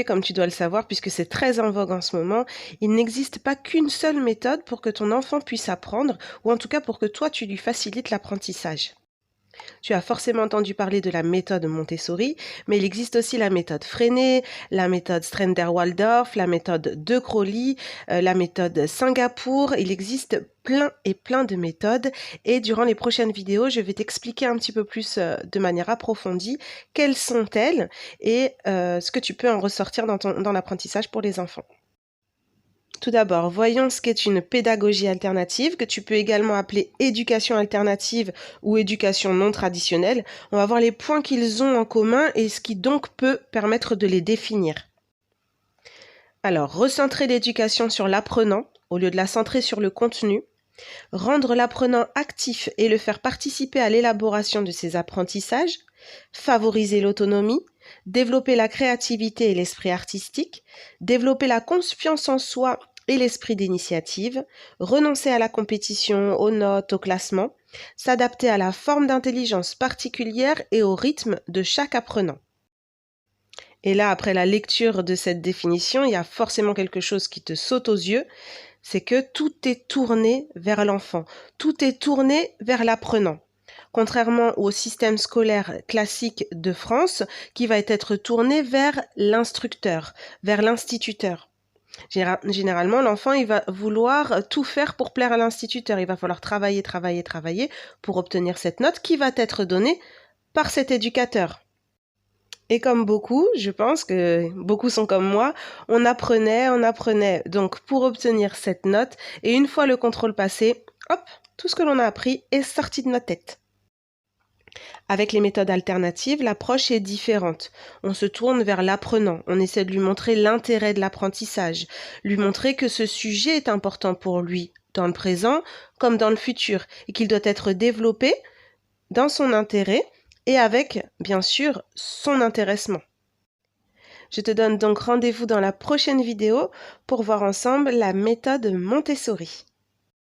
Comme tu dois le savoir, puisque c'est très en vogue en ce moment, il n'existe pas qu'une seule méthode pour que ton enfant puisse apprendre, ou en tout cas pour que toi, tu lui facilites l'apprentissage. Tu as forcément entendu parler de la méthode Montessori, mais il existe aussi la méthode Freinet, la méthode Strender-Waldorf, la méthode De Crowley, la méthode Singapour. Il existe plein et plein de méthodes et durant les prochaines vidéos, je vais t'expliquer un petit peu plus de manière approfondie quelles sont-elles et ce que tu peux en ressortir dans l'apprentissage pour les enfants. Tout d'abord, voyons ce qu'est une pédagogie alternative, que tu peux également appeler éducation alternative ou éducation non traditionnelle. On va voir les points qu'ils ont en commun et ce qui donc peut permettre de les définir. Alors, recentrer l'éducation sur l'apprenant au lieu de la centrer sur le contenu. Rendre l'apprenant actif et le faire participer à l'élaboration de ses apprentissages. Favoriser l'autonomie. Développer la créativité et l'esprit artistique. Développer la confiance en soi et l'esprit d'initiative, renoncer à la compétition, aux notes, au classement, s'adapter à la forme d'intelligence particulière et au rythme de chaque apprenant. Et là, après la lecture de cette définition, il y a forcément quelque chose qui te saute aux yeux, c'est que tout est tourné vers l'enfant, tout est tourné vers l'apprenant. Contrairement au système scolaire classique de France, qui va être tourné vers l'instructeur, vers l'instituteur. Généralement, l'enfant, il va vouloir tout faire pour plaire à l'instituteur. Il va falloir travailler, travailler, travailler pour obtenir cette note qui va être donnée par cet éducateur. Et comme beaucoup, je pense que beaucoup sont comme moi, on apprenait donc pour obtenir cette note. Et une fois le contrôle passé, hop, tout ce que l'on a appris est sorti de notre tête. Avec les méthodes alternatives, l'approche est différente. On se tourne vers l'apprenant, on essaie de lui montrer l'intérêt de l'apprentissage, lui montrer que ce sujet est important pour lui, dans le présent comme dans le futur, et qu'il doit être développé dans son intérêt et avec, bien sûr, son intéressement. Je te donne donc rendez-vous dans la prochaine vidéo pour voir ensemble la méthode Montessori.